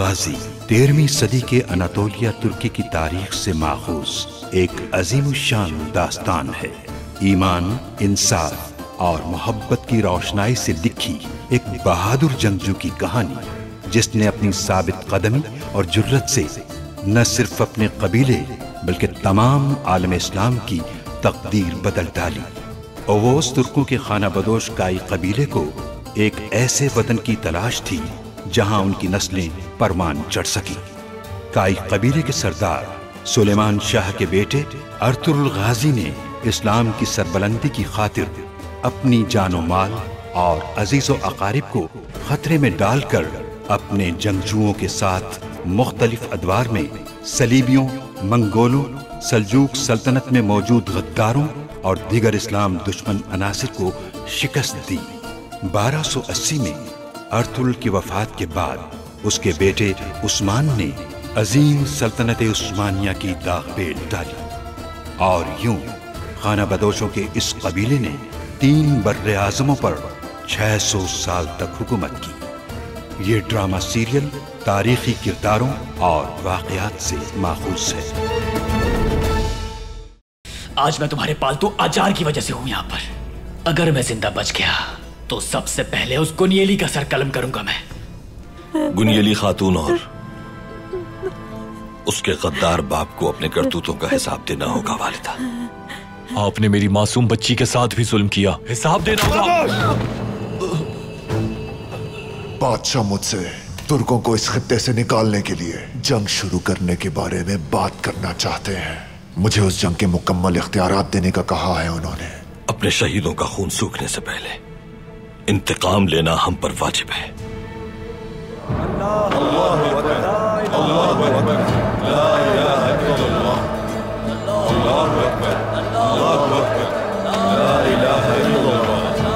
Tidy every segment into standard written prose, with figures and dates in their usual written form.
गाजी 13वीं सदी के अनातोलिया तुर्की की तारीख से माखूज एक अजीमुशान दास्तान है। ईमान, इंसाफ और मोहब्बत की रोशनाई से लिखी एक बहादुर जंगजू की कहानी, जिसने अपनी साबित कदमी और जुर्रत से न सिर्फ अपने कबीले बल्कि तमाम आलम इस्लाम की तकदीर बदल डाली। ओवोस तुर्कों के खाना बदोश काई कबीले को एक ऐसे वतन की तलाश थी जहां उनकी नस्लें परमान चढ़ सकी। काई कबीले के सरदार सुलेमान शाह के बेटे अर्तुगरुल गाजी ने इस्लाम की सरबलंदी की खातिर अपनी जानो माल और अजीजो अकारिब को खतरे में डालकर अपने जंगजुओं के साथ मुख्तलिफ अदवार में सलीबियों, मंगोलों, सल्जूक सल्तनत में मौजूद गद्दारों और दीगर इस्लाम दुश्मन अनासिर को शिकस्त दी। 1280 में अर्तुगरुल की वफात के बाद उसके बेटे उस्मान ने अजीम सल्तनत उस्मानिया की दाग पेल डाली और यूं खाना बदोशों के इस कबीले ने 3 बर्रे आज़मों पर 600 साल तक हुकूमत की। ये ड्रामा सीरियल तारीखी किरदारों और वाक़यात से माखूज है। आज मैं तुम्हारे पालतू आचार की वजह से हूं यहाँ पर। अगर मैं जिंदा बच गया तो सबसे पहले उस गुनियली का सर कलम करूंगा मैं। गुनियली खातून और उसके गद्दार बाप को अपने करतूतों का हिसाब देना होगा वालिदा। आपने मेरी मासूम बच्ची के साथ भी जुल्म किया, हिसाब देना होगा। बादशाह मुझसे तुर्कों को इस खित्ते से निकालने के लिए जंग शुरू करने के बारे में बात करना चाहते हैं। मुझे उस जंग के मुकम्मल इख्तियारात देने का कहा है उन्होंने। अपने शहीदों का खून सूखने से पहले इंतकाम लेना हम पर वाजिब है।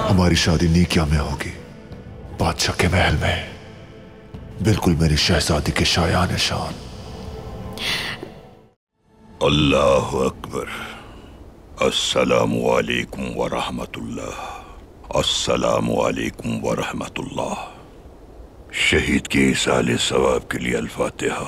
हमारी शादी नीकिया में होगी, बादशाह के महल में, बिल्कुल मेरी शहजादी के शायान शान। अल्लाहु अकबर। अस्सलामु अलैकुम व रहमतुल्लाह। अस्सलामु अलैकुम व रहमतुल्लाह। शहीद के इसाले सवाब के लिए अल-फातिहा।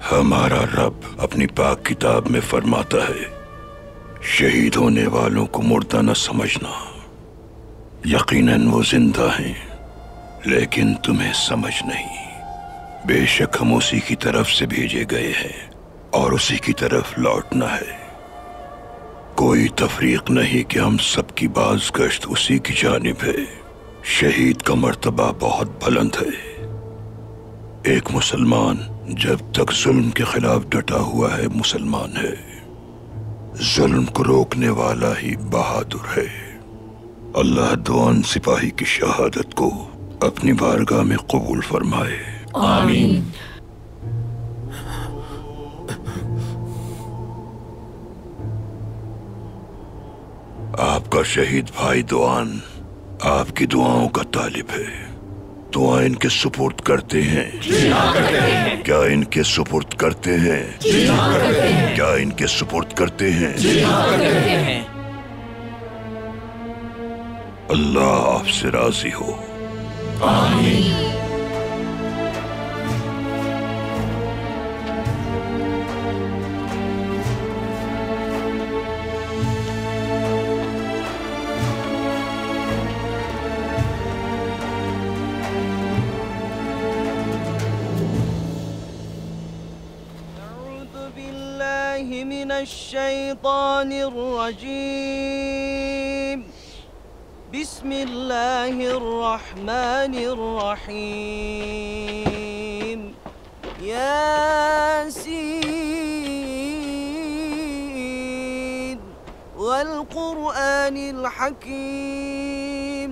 हमारा रब अपनी पाक किताब में फरमाता है, शहीद होने वालों को मुर्दा न समझना, यकीनन वो जिंदा हैं लेकिन तुम्हें समझ नहीं। बेशक हम उसी की तरफ से भेजे गए हैं और उसी की तरफ लौटना है। कोई तफरीक नहीं कि हम सबकी बाज़गश्त उसी की जानिब है। शहीद का मर्तबा बहुत बुलंद है। एक मुसलमान जब तक जुल्म के खिलाफ डटा हुआ है मुसलमान है। जुल्म को रोकने वाला ही बहादुर है। अल्लाह दुआन सिपाही की शहादत को अपनी बारगाह में कबूल फरमाए। आमीन। आपका शहीद भाई दुआन आपकी दुआओं का तालिब है। दुआ इनके सुपुर्द करते हैं। क्या इनके सुपुर्द करते हैं? क्या इनके सुपुर्द करते हैं? अल्लाह आपसे राजी हो। आमीन। मिनश्शैतानिर रजीम। बिस्मिल्लाहिर रहमानिर रहीम। यासीन वल क़ुरआनिल हकीम।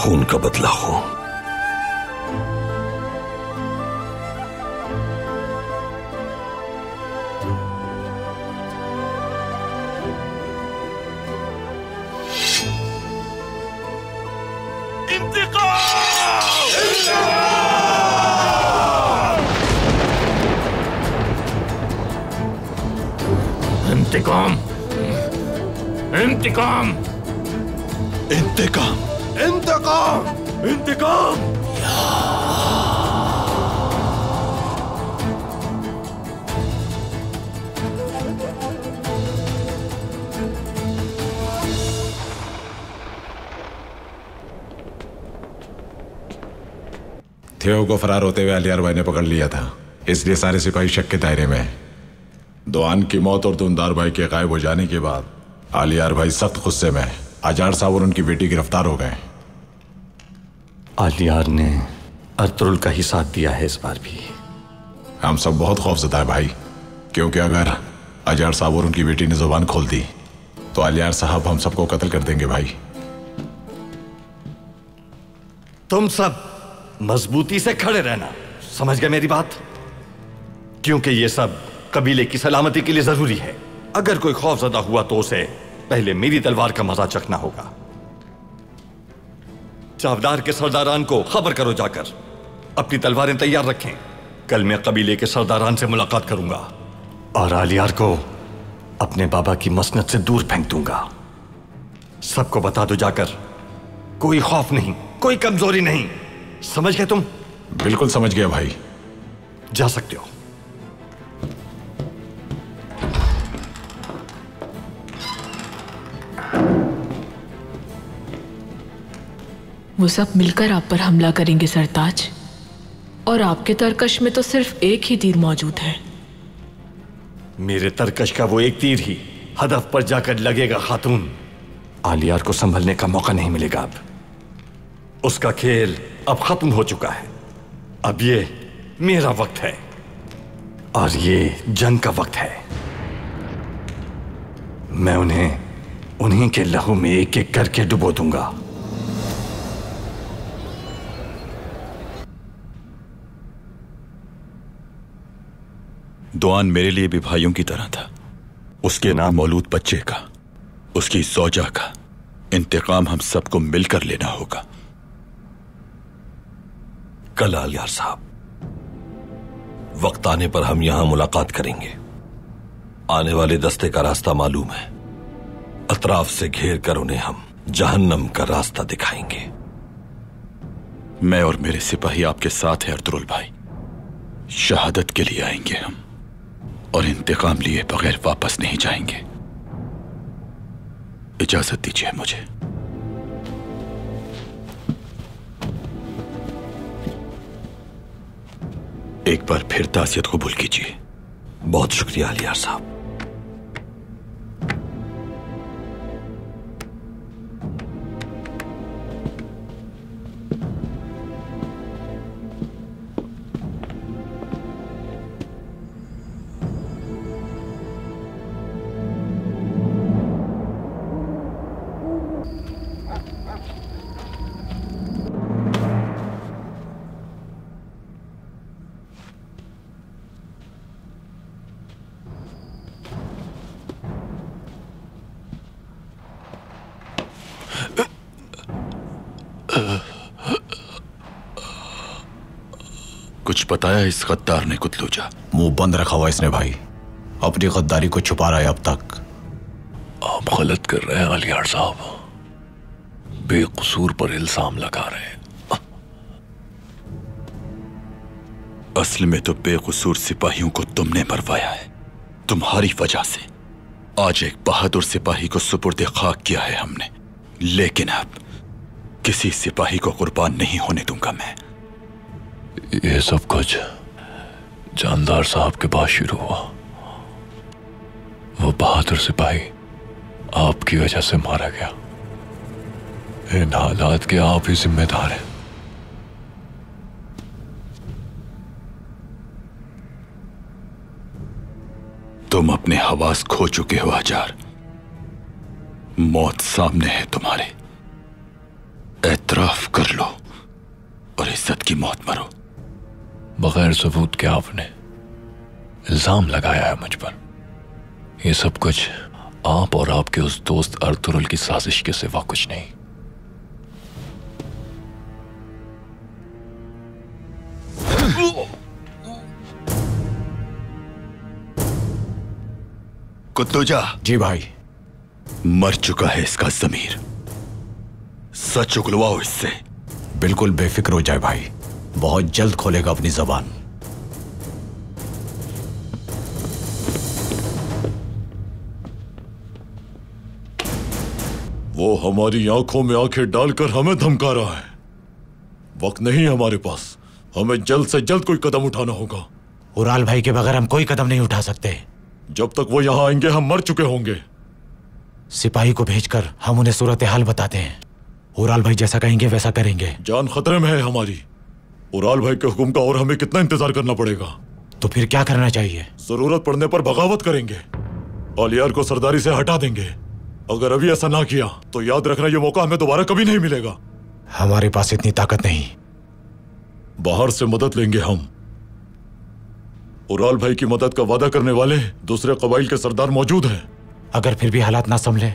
खून का बदला खून। इंतकाम, इंतकाम, इंतकाम, इंतकाम, इंतकाम। थियो को फरार होते हुए अलियार भाई ने पकड़ लिया था, इसलिए सारे सिपाही शक के दायरे में। दोआन की मौत और दुमदार भाई के गायब हो जाने के बाद आलियार भाई सख्त गुस्से में अजार साहब और उनकी बेटी गिरफ्तार हो गए। आलियार ने अर्तुल का ही साथ दिया है इस बार भी। हम सब बहुत खौफजदा है भाई, क्योंकि अगर अजार साहब और उनकी बेटी ने जुबान खोल दी तो आलियार साहब हम सबको कत्ल कर देंगे भाई। तुम सब मजबूती से खड़े रहना, समझ गए मेरी बात? क्योंकि ये सब कबीले की सलामती के लिए जरूरी है। अगर कोई खौफजदा हुआ तो उसे पहले मेरी तलवार का मजा चखना होगा। चावदार के सरदारान को खबर करो जाकर, अपनी तलवारें तैयार रखें। कल मैं कबीले के सरदारान से मुलाकात करूंगा और आलियार को अपने बाबा की मसनद से दूर फेंक दूंगा। सबको बता दो जाकर, कोई खौफ नहीं, कोई कमजोरी नहीं। समझ गए तुम? बिल्कुल समझ गया भाई। जा सकते हो। वो सब मिलकर आप पर हमला करेंगे सरताज, और आपके तरकश में तो सिर्फ एक ही तीर मौजूद है। मेरे तरकश का वो एक तीर ही हदफ पर जाकर लगेगा खातून। आलियार को संभलने का मौका नहीं मिलेगा अब। उसका खेल अब खत्म हो चुका है। अब ये मेरा वक्त है और ये जंग का वक्त है। मैं उन्हें उन्हीं के लहू में एक एक करके डुबो दूंगा। दुआन मेरे लिए भी भाइयों की तरह था। उसके नाम मौलूद बच्चे का, उसकी सौजा का इंतकाम हम सबको मिलकर लेना होगा। कल आलियार साहब, वक्त आने पर हम यहां मुलाकात करेंगे। आने वाले दस्ते का रास्ता मालूम है। अतराफ से घेर कर उन्हें हम जहन्नम का रास्ता दिखाएंगे। मैं और मेरे सिपाही आपके साथ हैं अर्तुरुल भाई। शहादत के लिए आएंगे हम और इंतकाम लिए बगैर वापस नहीं जाएंगे। इजाजत दीजिए मुझे। एक बार फिर तासियत कबूल कीजिए। बहुत शुक्रिया अलियार साहब। कुछ बताया इस गद्दार ने कुतलूजा? मुंह बंद रखा हुआ इसने भाई, अपनी गद्दारी को छुपा रहा है अब तक। आप गलत कर रहे हैं अलियार साहब, बेकसूर पर इल्जाम लगा रहे हैं। असल में तो बेकसूर सिपाहियों को तुमने मरवाया है। तुम्हारी वजह से आज एक बहादुर सिपाही को सुपुर्द खाक किया है हमने, लेकिन अब किसी सिपाही को कुर्बान नहीं होने दूंगा मैं। ये सब कुछ जानदार साहब के पास शुरू हुआ। वो बहादुर सिपाही आपकी वजह से मारा गया। इन हालात के आप ही जिम्मेदार हैं। तुम अपने हवास खो चुके हो हजार। मौत सामने है तुम्हारे। एतराफ कर लो और इज्जत की मौत मरो। बगैर सबूत के आपने इल्जाम लगाया है मुझ पर। ये सब कुछ आप और आपके उस दोस्त अर्तुरुल की साजिश के सिवा कुछ नहीं। कुतलूजा। जी भाई। मर चुका है इसका ज़मीर, सच उगलवाओ इससे। बिल्कुल बेफिक्र हो जाए भाई, बहुत जल्द खोलेगा अपनी जबान। वो हमारी आंखों में आंखें डालकर हमें धमका रहा है। वक्त नहीं है हमारे पास, हमें जल्द से जल्द कोई कदम उठाना होगा। उराल भाई के बगैर हम कोई कदम नहीं उठा सकते। जब तक वो यहाँ आएंगे हम मर चुके होंगे। सिपाही को भेजकर हम उन्हें सूरत हाल बताते हैं। उराल भाई जैसा कहेंगे वैसा करेंगे। जान खतरे में है हमारी। उराल भाई के हुक्म का और हमें कितना इंतजार करना पड़ेगा? तो फिर क्या करना चाहिए? जरूरत पड़ने पर बगावत करेंगे, अलियार को सरदारी से हटा देंगे। अगर अभी ऐसा ना किया तो याद रखना ये मौका हमें दोबारा कभी नहीं मिलेगा। हमारे पास इतनी ताकत नहीं। बाहर से मदद लेंगे हम। उराल भाई की मदद का वादा करने वाले दूसरे कबाइल के सरदार मौजूद हैं। अगर फिर भी हालात ना संभले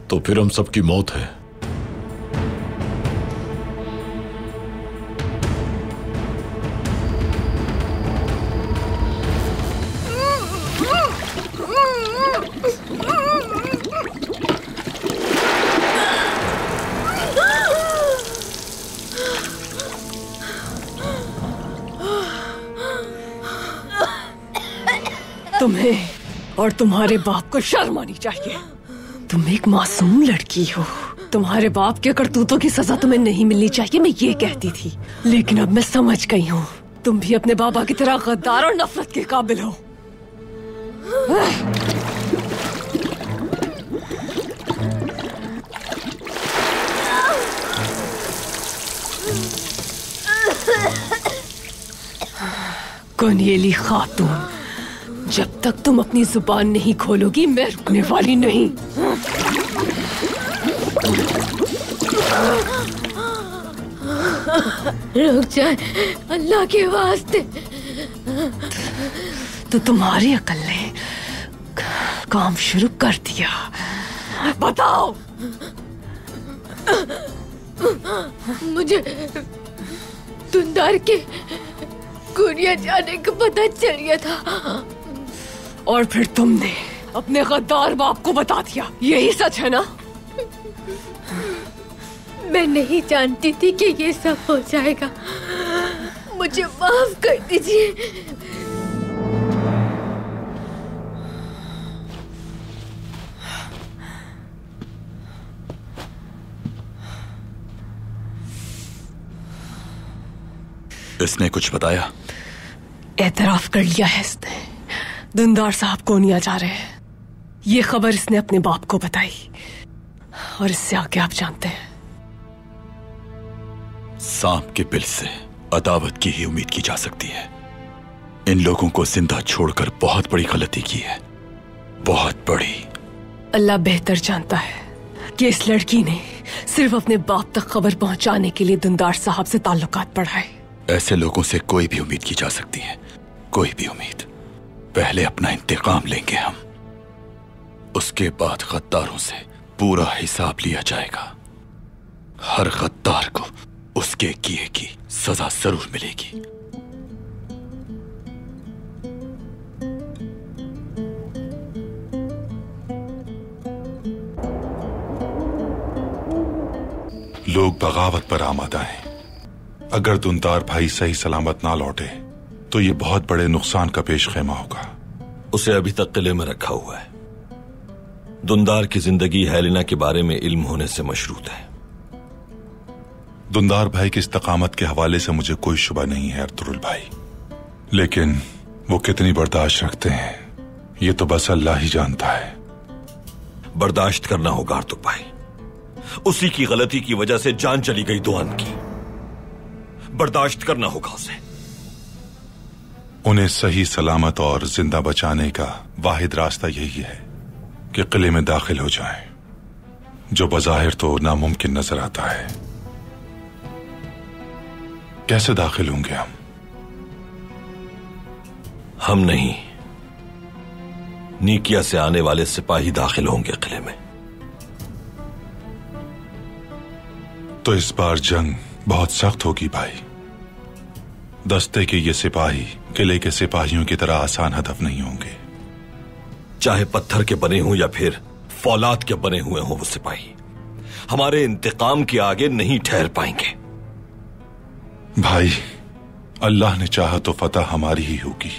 तो फिर हम सबकी मौत है। तुम्हें और तुम्हारे बाप को शर्म आनी चाहिए। तुम एक मासूम लड़की हो। तुम्हारे बाप के करतूतों की सजा तुम्हें नहीं मिलनी चाहिए, मैं ये कहती थी। लेकिन अब मैं समझ गई हूँ, तुम भी अपने बाबा की तरह गद्दार और नफरत के काबिल हो। कुनियली खातून, जब तक तुम अपनी जुबान नहीं खोलोगी मैं रुकने वाली नहीं। रुक जाए अल्लाह के वास्ते। तो तुम्हारी अकल ने काम शुरू कर दिया। बताओ। मुझे दुंदार के कुनिया जाने का पता चल गया था और फिर तुमने अपने गद्दार बाप को बता दिया, यही सच है ना? मैं नहीं जानती थी कि ये सब हो जाएगा। मुझे माफ कर दीजिए। इसने कुछ बताया? एतराफ कर लिया है इसने। दुंदार साहब कोनिया जा रहे हैं। ये खबर इसने अपने बाप को बताई और इससे आगे आप जानते हैं। सांप के बिल से अदावत की ही उम्मीद की जा सकती है। इन लोगों को जिंदा छोड़कर बहुत बड़ी गलती की है, बहुत बड़ी। अल्लाह बेहतर जानता है कि इस लड़की ने सिर्फ अपने बाप तक खबर पहुंचाने के लिए दुंदार साहब से ताल्लुकात बढ़ाए। ऐसे लोगों से कोई भी उम्मीद की जा सकती है, कोई भी उम्मीद। पहले अपना इंतकाम लेंगे हम, उसके बाद गद्दारों से पूरा हिसाब लिया जाएगा। हर गद्दार को उसके किए की सजा जरूर मिलेगी। लोग बगावत पर आमादा हैं। अगर दुंदार भाई सही सलामत ना लौटे तो ये बहुत बड़े नुकसान का पेश खेमा होगा। उसे अभी तक किले में रखा हुआ है। दुंदार की जिंदगी हेलेना के बारे में इल्म होने से मशरूत है। दुंदार भाई की इस्तकामत के हवाले से मुझे कोई शुबा नहीं है अर्तुरुल भाई, लेकिन वो कितनी बर्दाश्त रखते हैं ये तो बस अल्लाह ही जानता है। बर्दाश्त करना होगा अर्तुल भाई। उसी की गलती की वजह से जान चली गई दुआन की। बर्दाश्त करना होगा उसे। उन्हें सही सलामत और जिंदा बचाने का वाहिद रास्ता यही है कि किले में दाखिल हो जाएं, जो बज़ाहिर तो नामुमकिन नजर आता है। कैसे दाखिल होंगे हम नहीं, नीकिया से आने वाले सिपाही दाखिल होंगे किले में। तो इस बार जंग बहुत सख्त होगी भाई। दस्ते के ये सिपाही किले के सिपाहियों की तरह आसान हदफ नहीं होंगे। चाहे पत्थर के बने हों या फिर फौलाद के बने हुए हों, वो सिपाही हमारे इंतकाम के आगे नहीं ठहर पाएंगे। भाई अल्लाह ने चाहा तो फतह हमारी ही होगी,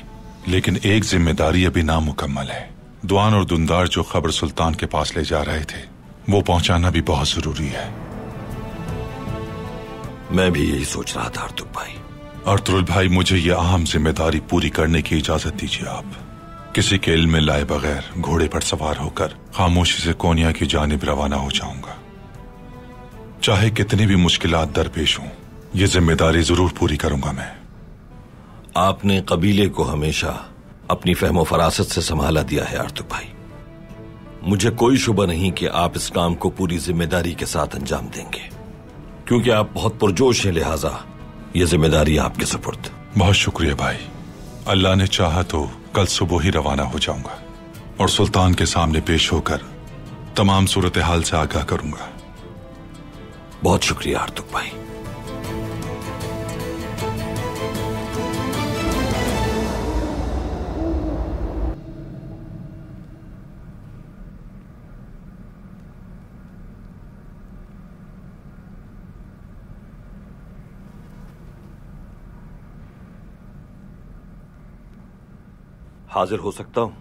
लेकिन एक जिम्मेदारी अभी नामुकम्मल है। दुआन और दुंदार जो खबर सुल्तान के पास ले जा रहे थे वो पहुंचाना भी बहुत जरूरी है। मैं भी यही सोच रहा था अर्तुल भाई। अर्तुल भाई, मुझे ये अहम जिम्मेदारी पूरी करने की इजाजत दीजिए। आप किसी के इल्म में लाए बगैर घोड़े पर सवार होकर खामोशी से कोनिया की जानिब रवाना हो जाऊंगा। चाहे कितनी भी मुश्किलात दरपेश हों, ये जिम्मेदारी जरूर पूरी करूंगा मैं। आपने कबीले को हमेशा अपनी फहमो फरासत से संभाला दिया है अर्तुल भाई। मुझे कोई शुबा नहीं कि आप इस काम को पूरी जिम्मेदारी के साथ अंजाम देंगे, क्योंकि आप बहुत पुरजोश हैं, लिहाजा ये जिम्मेदारी आपके सुपुर्द। बहुत शुक्रिया भाई। अल्लाह ने चाहा तो कल सुबह ही रवाना हो जाऊंगा और सुल्तान के सामने पेश होकर तमाम सूरत हाल से आगाह करूंगा। बहुत शुक्रिया अर्तुल भाई। हाजिर हो सकता हूं?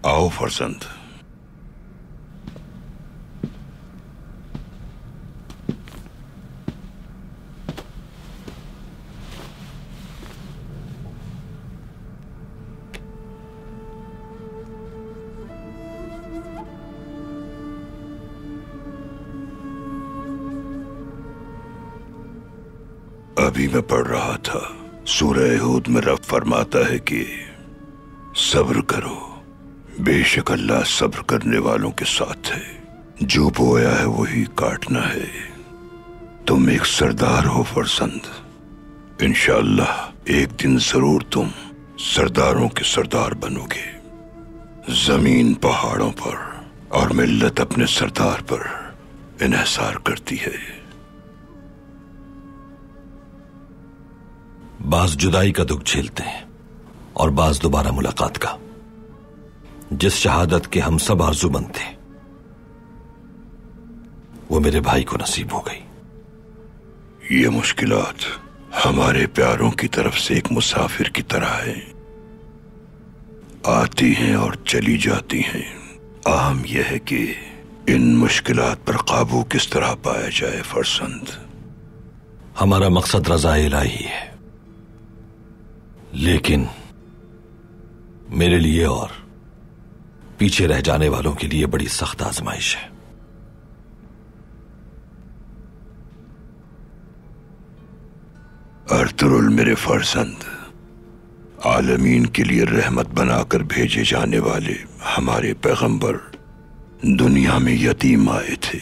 आओ फरजंद। अभी मैं पढ़ रहा था, सूरह हूद में रब फरमाता है कि सब्र करो, बेशक अल्लाह सब्र करने वालों के साथ है। जो बोया है वही काटना है। तुम एक सरदार हो फरजंद, इंशाअल्लाह एक दिन जरूर तुम सरदारों के सरदार बनोगे। जमीन पहाड़ों पर और मिल्लत अपने सरदार पर इन्हिसार करती है। बाज जुदाई का दुख झेलते हैं और बाज दोबारा मुलाकात का। जिस शहादत के हम सब आरज़ूमंद थे वो मेरे भाई को नसीब हो गई। ये मुश्किलात हमारे प्यारों की तरफ से एक मुसाफिर की तरह है, आती हैं और चली जाती हैं। अहम यह है कि इन मुश्किलात पर काबू किस तरह पाया जाए फरसंद। हमारा मकसद रज़ा इलाही है, लेकिन मेरे लिए और पीछे रह जाने वालों के लिए बड़ी सख्त आजमाइश है। अर्तुरुल मेरे फरजंद, आलमीन के लिए रहमत बनाकर भेजे जाने वाले हमारे पैगंबर दुनिया में यतीम आए थे।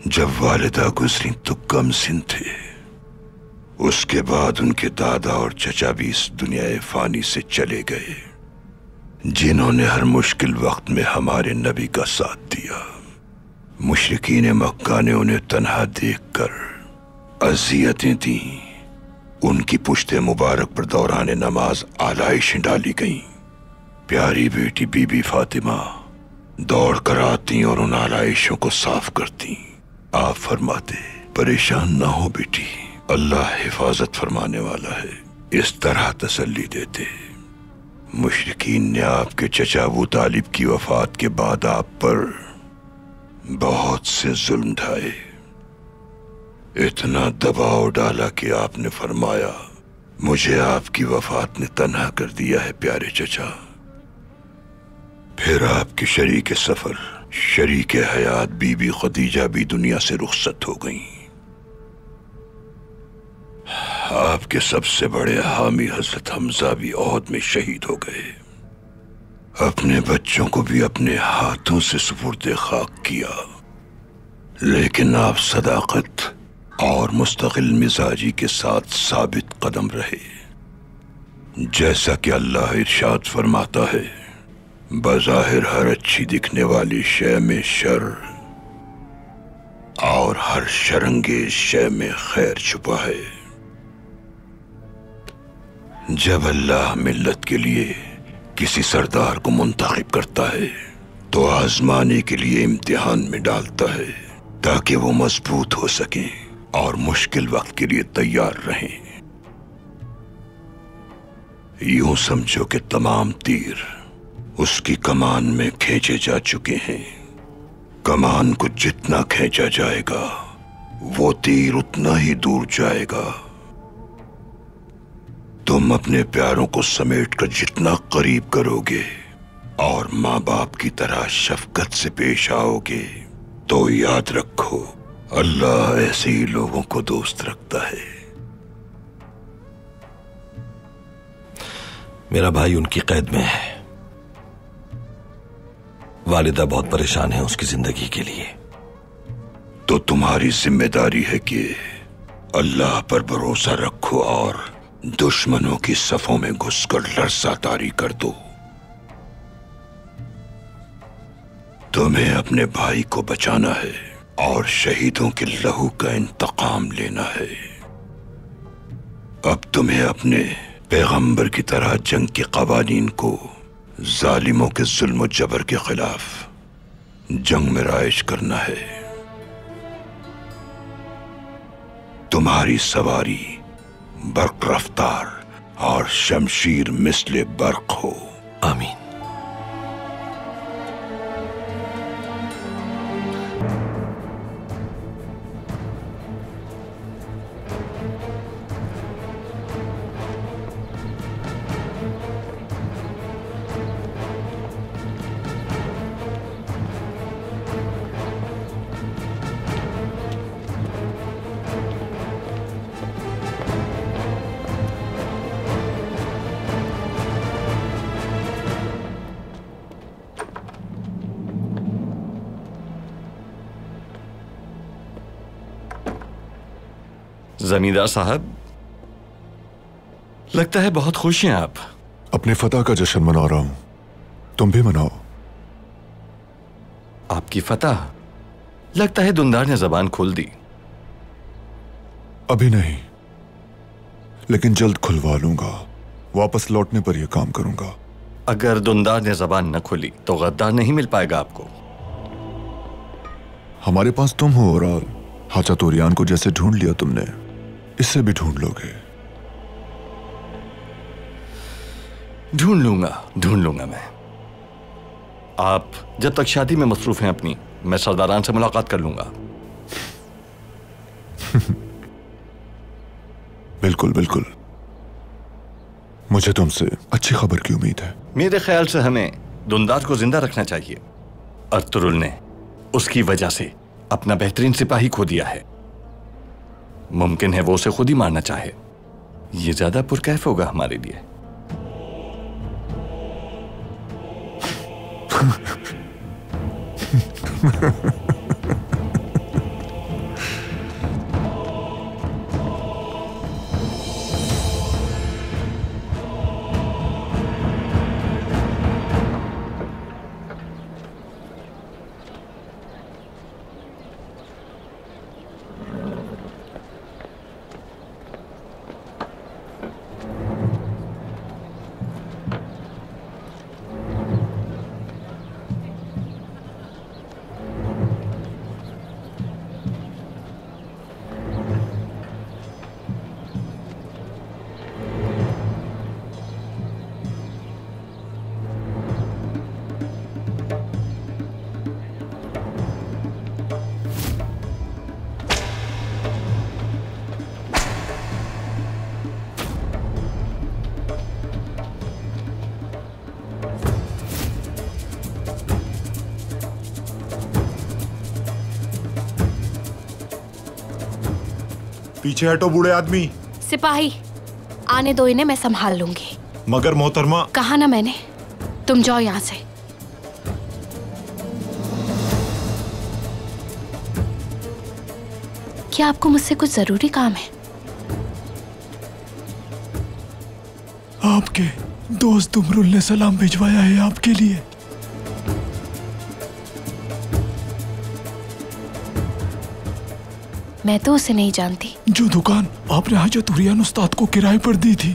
जब वालिदा गुजरी तो कम सिन थे। उसके बाद उनके दादा और चचा भी इस दुनिया फानी से चले गए, जिन्होंने हर मुश्किल वक्त में हमारे नबी का साथ दिया। मुशरिकीन मक्का ने उन्हें तन्हा देखकर अज़ियतें दी। उनकी पुश्ते मुबारक पर दौरान नमाज आलाइशें डाली गईं। प्यारी बेटी बीबी फातिमा दौड़ कर आती और उन आलाइशों को साफ करती। आप फरमाते, परेशान ना हो बेटी, अल्लाह हिफाजत फरमाने वाला है। इस तरह तसल्ली देते। मुशरिकीन ने आपके चचा अबू तालिब की वफात के बाद आप पर बहुत से जुल्म ढाए। इतना दबाव डाला कि आपने फरमाया, मुझे आपकी वफात ने तन्हा कर दिया है प्यारे चचा। फिर आपकी शरीक सफर, शरीक हयात बीबी खदीजा भी दुनिया से रुखसत हो गईं। आपके सबसे बड़े हामी हजरत हमजा भी ओहद में शहीद हो गए। अपने बच्चों को भी अपने हाथों से सुपुर्दे खाक किया, लेकिन आप सदाकत और मुस्तकिल मिजाजी के साथ साबित कदम रहे। जैसा कि अल्लाह इरशाद फरमाता है, बज़ाहिर हर अच्छी दिखने वाली शय में शर और हर शरंगेज शय में खैर छुपा है। जब अल्लाह मिल्लत के लिए किसी सरदार को मुंतखब करता है तो आजमाने के लिए इम्तिहान में डालता है, ताकि वो मजबूत हो सके और मुश्किल वक्त के लिए तैयार रहें। यूं समझो कि तमाम तीर उसकी कमान में खींचे जा चुके हैं। कमान को जितना खींचा जाएगा वो तीर उतना ही दूर जाएगा। तुम अपने प्यारों को समेटकर जितना करीब करोगे और माँ बाप की तरह शफकत से पेश आओगे, तो याद रखो अल्लाह ऐसे ही लोगों को दोस्त रखता है। मेरा भाई उनकी कैद में है। वालिदा बहुत परेशान है उसकी जिंदगी के लिए। तो तुम्हारी जिम्मेदारी है कि अल्लाह पर भरोसा रखो और दुश्मनों की सफों में घुसकर लर्ज़ातारी कर दो। तुम्हें अपने भाई को बचाना है और शहीदों के लहू का इंतकाम लेना है। अब तुम्हें अपने पैगंबर की तरह जंग के कवानीन को जालिमों के जुल्म और जबर के खिलाफ जंग में राइज करना है। तुम्हारी सवारी बर्क रफ्तार और शमशीर मिसले बर्क हो। आमीन। जमींदार साहब, लगता है बहुत खुश हैं आप। अपने फतह का जश्न मना रहा हूं, तुम भी मनाओ। आपकी फतह। लगता है दुंदार ने जबान खोल दी। अभी नहीं, लेकिन जल्द खुलवा लूंगा। वापस लौटने पर यह काम करूंगा। अगर दुंदार ने जबान न खोली तो गद्दार नहीं मिल पाएगा आपको। हमारे पास तुम हो ओराल। हाजा तोरियान को जैसे ढूंढ लिया तुमने, इससे भी ढूंढ लोगे। ढूंढ लूंगा मैं। आप जब तक शादी में मसरूफ हैं अपनी, मैं सरदारान से मुलाकात कर लूंगा। बिल्कुल बिल्कुल, मुझे तुमसे अच्छी खबर की उम्मीद है। मेरे ख्याल से हमें दुंदार को जिंदा रखना चाहिए। अर्तुरुल ने उसकी वजह से अपना बेहतरीन सिपाही खो दिया है। मुमकिन है वो उसे खुद ही मारना चाहे। ये ज्यादा पुरकैफ होगा हमारे लिए। पीछे हटो बूढ़े आदमी। सिपाही, आने दो इन्हें, मैं संभाल लूंगी। मगर मोहतरमा। कहा ना मैंने, तुम जाओ यहां से। क्या आपको मुझसे कुछ जरूरी काम है? आपके दोस्त दुमरुल ने सलाम भिजवाया है आपके लिए। मैं तो उसे नहीं जानती। जो दुकान आपने हाजा तुरियान उस्ताद को किराए पर दी थी,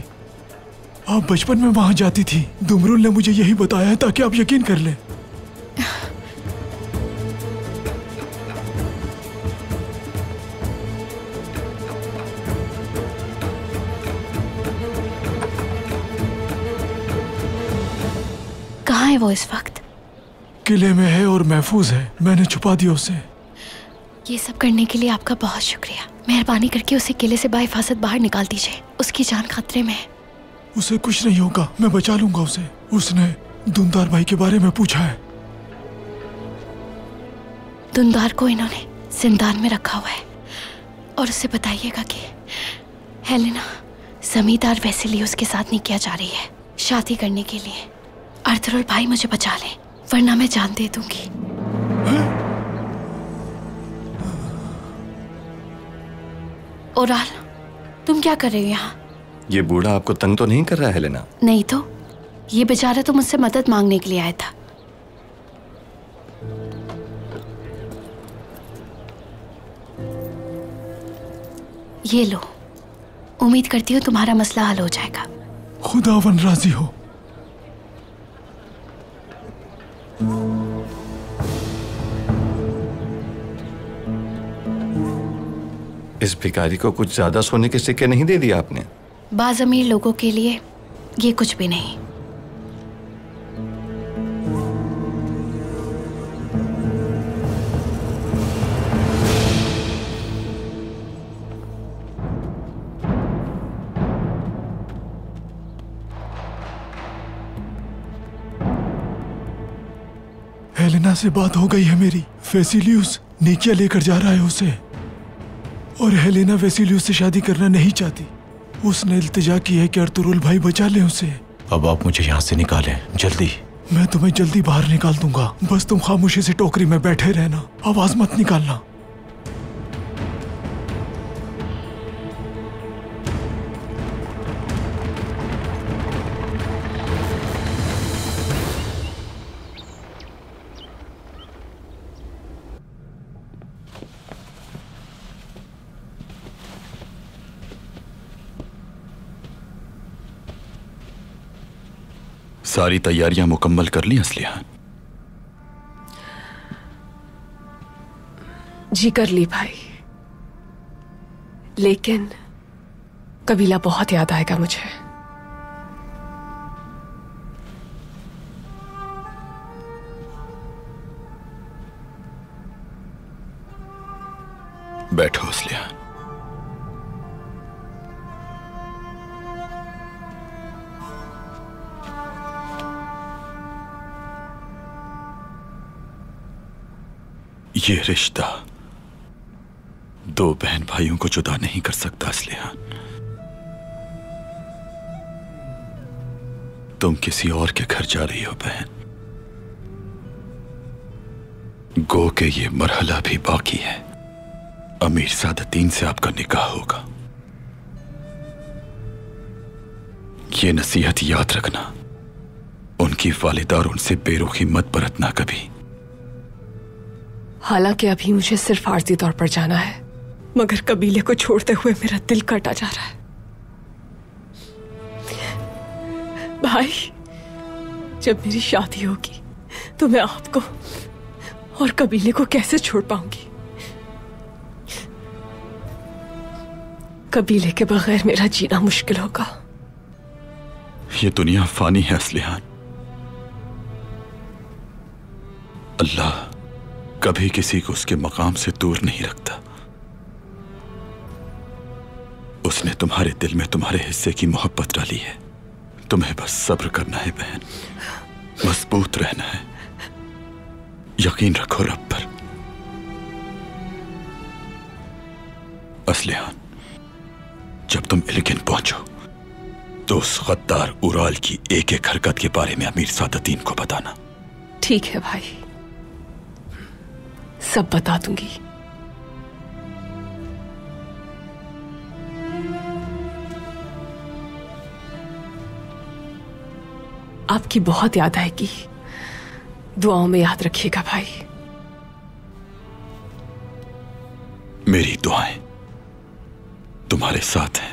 आप बचपन में वहां जाती थी। दुमरुल ने मुझे यही बताया है ताकि आप यकीन कर लें। कहाँ है वो इस वक्त? किले में है और महफूज है। मैंने छुपा दिया उसे। ये सब करने के लिए आपका बहुत शुक्रिया। मेहरबानी करके उसे किले से बाहिफाजत बाहर निकाल दीजिए। उसकी जान खतरे में है। उसे कुछ नहीं होगा, मैं बचा लूंगा उसे। उसने दुंदार भाई के बारे में पूछा है। दुंदार को इन्होंने जिंदान में रखा हुआ है। और उसे बताइएगा कि हेलेना जमींदार वेसिलियोस के साथ निकाह जा रही है शादी करने के लिए। अर्तुरुल भाई मुझे बचा ले, वरना मैं जान दे दूंगी। ओराल, तुम क्या कर रहे हो यहाँ? ये बूढ़ा आपको तंग तो नहीं कर रहा है हेलेना? नहीं तो, ये बेचारा तो मुझसे मदद मांगने के लिए आया था। ये लो, उम्मीद करती हूँ तुम्हारा मसला हल हो जाएगा। खुदावन राजी हो। इस भिखारी को कुछ ज्यादा सोने के सिक्के नहीं दे दिया आपने? बाज़ अमीर लोगों के लिए ये कुछ भी नहीं। हेलेना से बात हो गई है मेरी। वेसिलियस निकिया लेकर जा रहा है उसे, और हेलेना वेसिलियस से शादी करना नहीं चाहती। उसने इल्तिजा की है कि अर्तुरुल भाई बचा ले उसे। अब आप मुझे यहाँ से निकालें, जल्दी। मैं तुम्हें जल्दी बाहर निकाल दूंगा, बस तुम खामोशी से टोकरी में बैठे रहना, आवाज मत निकालना। सारी तैयारियां मुकम्मल कर ली असलिहान? जी कर ली भाई, लेकिन कबीला बहुत याद आएगा मुझे। बैठो असलिहान। ये रिश्ता दो बहन भाइयों को जुदा नहीं कर सकता असलिहान। तुम किसी और के घर जा रही हो बहन। गो के ये मरहला भी बाकी है। अमीर सादतीन से आपका निकाह होगा। ये नसीहत याद रखना, उनकी वालिदा और उनसे बेरुखी मत बरतना कभी। हालांकि अभी मुझे सिर्फ आर्जी तौर पर जाना है, मगर कबीले को छोड़ते हुए मेरा दिल कटा जा रहा है। भाई, जब मेरी शादी होगी तो मैं आपको और कबीले को कैसे छोड़ पाऊंगी? कबीले के बगैर मेरा जीना मुश्किल होगा। ये दुनिया फानी है असलिहान। अल्लाह कभी किसी को उसके मकाम से दूर नहीं रखता। उसने तुम्हारे दिल में तुम्हारे हिस्से की मोहब्बत डाली है। तुम्हें बस सब्र करना है बहन, मजबूत रहना है, यकीन रखो रब पर। असलिहान, जब तुम इल्गिन पहुंचो तो उस गद्दार उराल की एक एक हरकत के बारे में अमीर सादतीन को बताना। ठीक है भाई, सब बता दूंगी। आपकी बहुत याद आएगी। दुआओं में याद रखिएगा भाई। मेरी दुआएं तुम्हारे साथ हैं।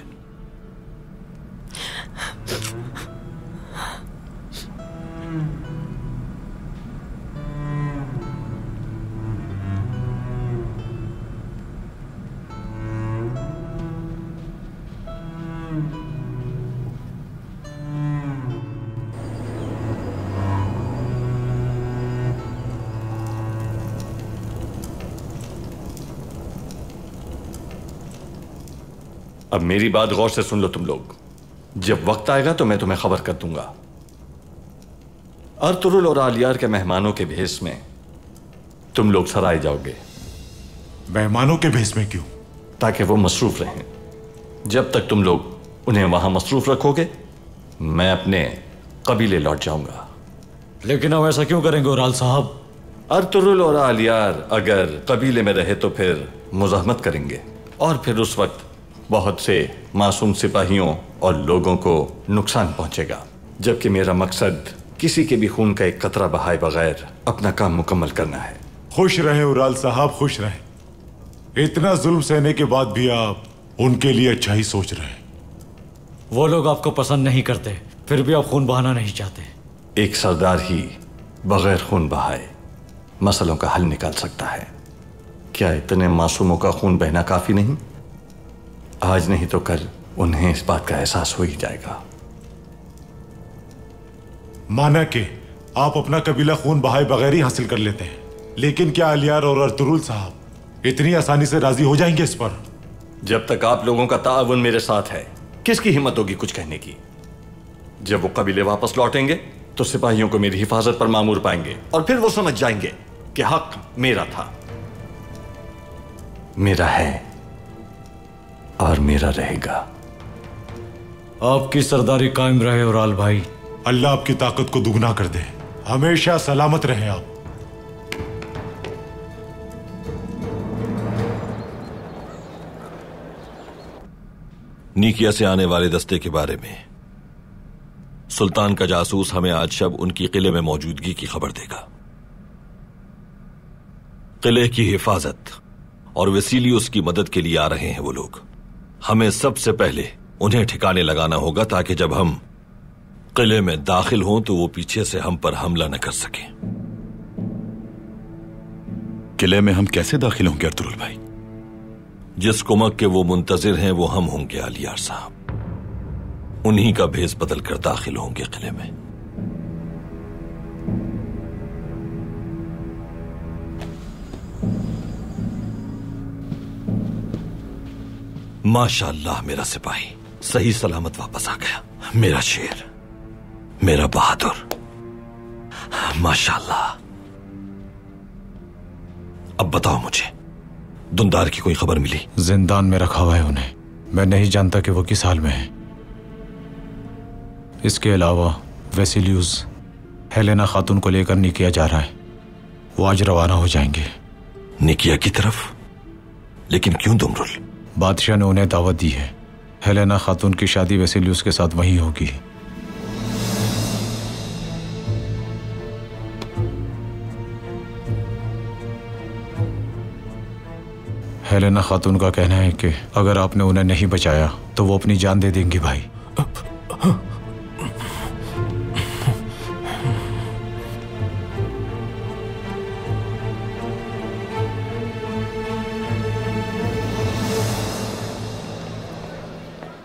अब मेरी बात गौर से सुन लो तुम लोग। जब वक्त आएगा तो मैं तुम्हें खबर कर दूंगा। अर्तुरुल और आलियार के मेहमानों के भेष में तुम लोग सराय जाओगे। मेहमानों के भेष में क्यों? ताकि वो मसरूफ रहें। जब तक तुम लोग उन्हें वहां मसरूफ रखोगे, मैं अपने कबीले लौट जाऊंगा। लेकिन हम ऐसा क्यों करेंगे उराल साहब? अर्तुरुल और आलियार अगर कबीले में रहे तो फिर मुज़ाहमत करेंगे और फिर उस वक्त बहुत से मासूम सिपाहियों और लोगों को नुकसान पहुंचेगा। जबकि मेरा मकसद किसी के भी खून का एक कतरा बहाए बगैर अपना काम मुकम्मल करना है। खुश रहें उराल साहब, खुश रहें। इतना जुल्म सहने के बाद भी आप उनके लिए अच्छा ही सोच रहे हैं। वो लोग आपको पसंद नहीं करते, फिर भी आप खून बहाना नहीं चाहते। एक सरदार ही बगैर खून बहाए मसलों का हल निकाल सकता है। क्या इतने मासूमों का खून बहना काफी नहीं? आज नहीं तो कल उन्हें इस बात का एहसास हो ही जाएगा। माना कि आप अपना कबीला खून बहाए बगैर ही हासिल कर लेते हैं, लेकिन क्या आलियार और अर्तुरुल साहब इतनी आसानी से राजी हो जाएंगे इस पर? जब तक आप लोगों का ताअवुन मेरे साथ है, किसकी हिम्मत होगी कुछ कहने की? जब वो कबीले वापस लौटेंगे तो सिपाहियों को मेरी हिफाजत पर मामूर पाएंगे और फिर वो समझ जाएंगे कि हक मेरा था, मेरा है और मेरा रहेगा। आपकी सरदारी कायम रहे उराल भाई। अल्लाह आपकी ताकत को दुगना कर दे। हमेशा सलामत रहे आप। नीकिया से आने वाले दस्ते के बारे में सुल्तान का जासूस हमें आज शब उनकी किले में मौजूदगी की खबर देगा। किले की हिफाजत और वेसिलियस की मदद के लिए आ रहे हैं वो लोग। हमें सबसे पहले उन्हें ठिकाने लगाना होगा ताकि जब हम किले में दाखिल हों तो वो पीछे से हम पर हमला न कर सके। किले में हम कैसे दाखिल होंगे अर्तुरुल भाई? जिस कुमक के वो मुंतजिर हैं वो हम होंगे आलियार साहब। उन्हीं का भेस बदल कर दाखिल होंगे किले में। माशाअल्लाह मेरा सिपाही सही सलामत वापस आ गया। मेरा शेर, मेरा बहादुर, माशाअल्लाह। अब बताओ मुझे, दुंदार की कोई खबर मिली? जिंदान में रखा हुआ है उन्हें। मैं नहीं जानता कि वो किस हाल में है। इसके अलावा वेसिलियस हेलेना खातून को लेकर निकिया जा रहा है। वो आज रवाना हो जाएंगे। निकिया की तरफ? लेकिन क्यों दुमरुल? बादशाह ने उन्हें दावत दी है। हेलेना खातून की शादी वेसिलियस के साथ वहीं होगी। हेलेना खातून का कहना है कि अगर आपने उन्हें नहीं बचाया तो वो अपनी जान दे देंगी भाई।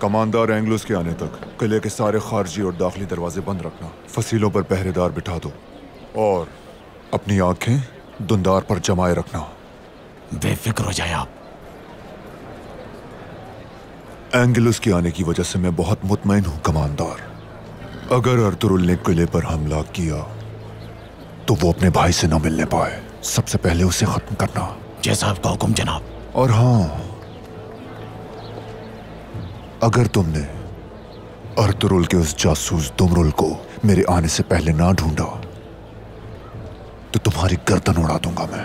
कमांडर एंग्लूस के आने तक किले के सारे खारजी और दाखिली दरवाजे बंद रखना। फसीलों पर पहरेदार बिठा दो और अपनी आंखें दुंदार पर जमाए रखना। बेफिक्र हो जाए आप। एंगलुस के आने की वजह से मैं बहुत मुतमईन हूं कमांडर। अगर अर्तुरुल ने किले पर हमला किया तो वो अपने भाई से न मिलने पाए। सबसे पहले उसे खत्म करना। जैसा आपका हुक्म जनाब। और हाँ, अगर तुमने अर्तुरुल के उस जासूस दुमरुल को मेरे आने से पहले ना ढूंढा तो तुम्हारी गर्दन उड़ा दूंगा मैं।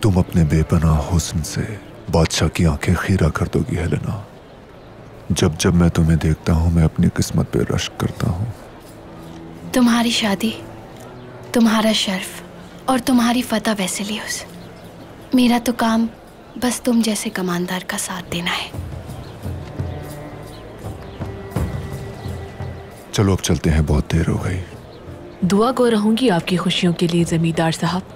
तुम अपने बेपनाह हुस्न से बादशाह की आंखें खीरा कर दोगी हेलेना। जब जब मैं तुम्हें देखता हूं मैं अपनी किस्मत पे रश्क करता हूं। तुम्हारी शादी, तुम्हारा शर्फ और तुम्हारी फतह वेसिलियस। मेरा तो काम बस तुम जैसे कमांडर का साथ देना है। चलो अब चलते हैं, बहुत देर हो गई। दुआ गो रहूंगी आपकी खुशियों के लिए जमींदार साहब।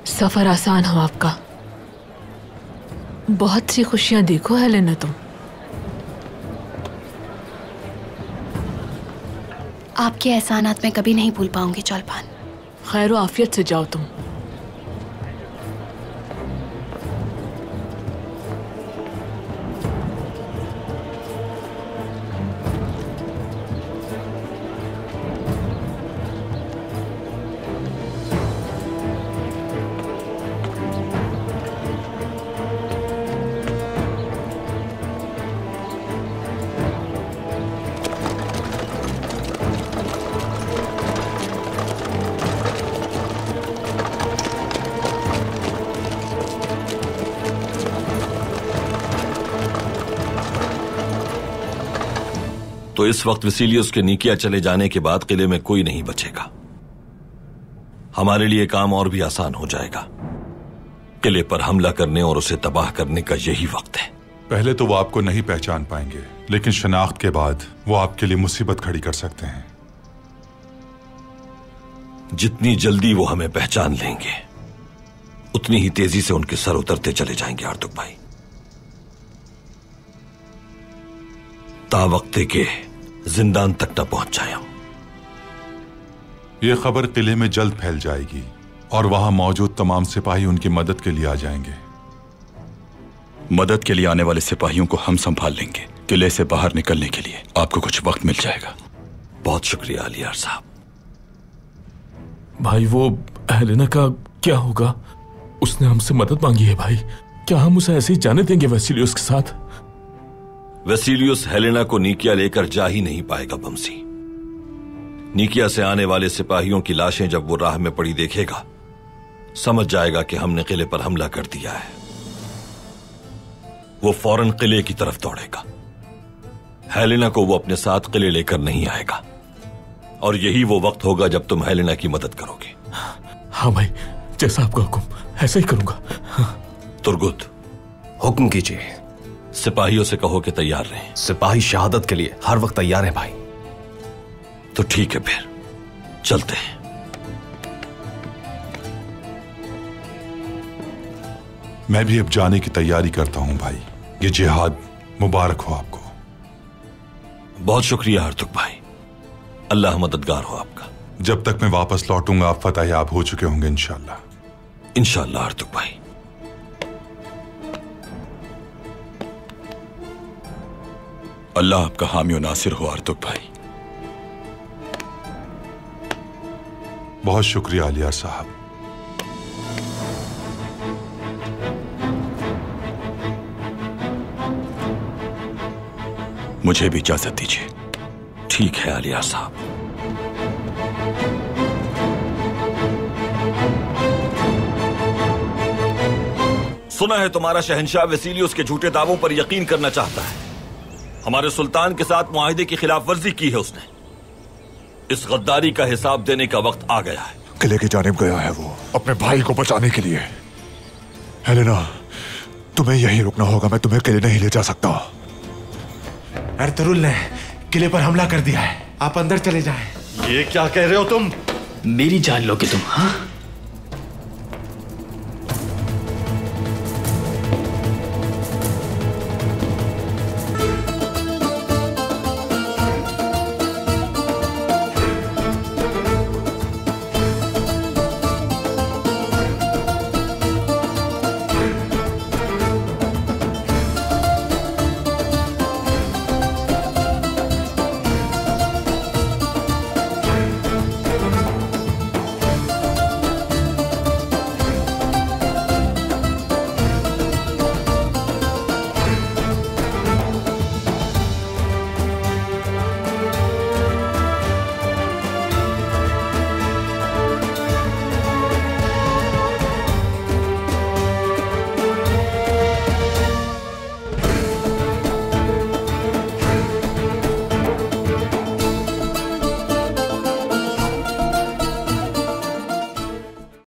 सफर आसान हो आपका। बहुत सी खुशियां देखो हेलेना तुम। आपके एहसानात मैं कभी नहीं भूल पाऊंगी चौलपान। खैर व आफियत से जाओ तुम। तो इस वक्त वेसिलियस के निकिया चले जाने के बाद किले में कोई नहीं बचेगा। हमारे लिए काम और भी आसान हो जाएगा। किले पर हमला करने और उसे तबाह करने का यही वक्त है। पहले तो वो आपको नहीं पहचान पाएंगे, लेकिन शनाख्त के बाद वो आपके लिए मुसीबत खड़ी कर सकते हैं। जितनी जल्दी वो हमें पहचान लेंगे उतनी ही तेजी से उनके सर उतरते चले जाएंगे आर्तुक भाई। तावक्ते के जिंदान तक न पहुंच जाए हम। ये खबर किले में जल्द फैल जाएगी और वहां मौजूद तमाम सिपाही उनकी मदद के लिए आ जाएंगे। मदद के लिए आने वाले सिपाहियों को हम संभाल लेंगे। किले से बाहर निकलने के लिए आपको कुछ वक्त मिल जाएगा। बहुत शुक्रिया आलियार साहब। भाई वो हेलेना का क्या होगा? उसने हमसे मदद मांगी है भाई। क्या हम उसे ऐसे ही जाने देंगे वेसिलियस के साथ? वेसिलियस हेलेना को निकिया लेकर जा ही नहीं पाएगा बमसी। निकिया से आने वाले सिपाहियों की लाशें जब वो राह में पड़ी देखेगा समझ जाएगा कि हमने किले पर हमला कर दिया है। वो फौरन किले की तरफ दौड़ेगा। हेलेना को वो अपने साथ किले लेकर नहीं आएगा और यही वो वक्त होगा जब तुम हेलेना की मदद करोगे। हाँ भाई, जैसा आपका हुक्म, ऐसा ही करूंगा। तुर्गुत, हुक्म कीजिए। सिपाहियों से कहो कि तैयार रहें। सिपाही शहादत के लिए हर वक्त तैयार हैं भाई। तो ठीक है, फिर चलते हैं। मैं भी अब जाने की तैयारी करता हूं भाई। ये जिहाद मुबारक हो आपको। बहुत शुक्रिया हरतुक भाई, अल्लाह मददगार हो आपका। जब तक मैं वापस लौटूंगा आप फतह याब हो चुके होंगे इंशाल्लाह। इंशाल्लाह हरतुक भाई। अल्लाह आपका हामी और नासिर हो हरतुक भाई। बहुत शुक्रिया आलियार साहब। मुझे भी इजाजत दीजिए। ठीक है आलियार साहब। सुना है तुम्हारा शहंशाह वेसिलियस के झूठे दावों पर यकीन करना चाहता है। हमारे सुल्तान के साथ मुआहिदे की खिलाफ वर्जी की है उसने। इस गद्दारी का हिसाब देने का वक्त आ गया है। किले की जानिब गया है वो अपने भाई को बचाने के लिए। हेलेना, तुम्हें यहीं रुकना होगा, मैं तुम्हें किले नहीं ले जा सकता। अर्तुरुल ने किले पर हमला कर दिया है, आप अंदर चले जाएं। ये क्या कह रहे हो तुम? मेरी जान लोगे तुम? हाँ,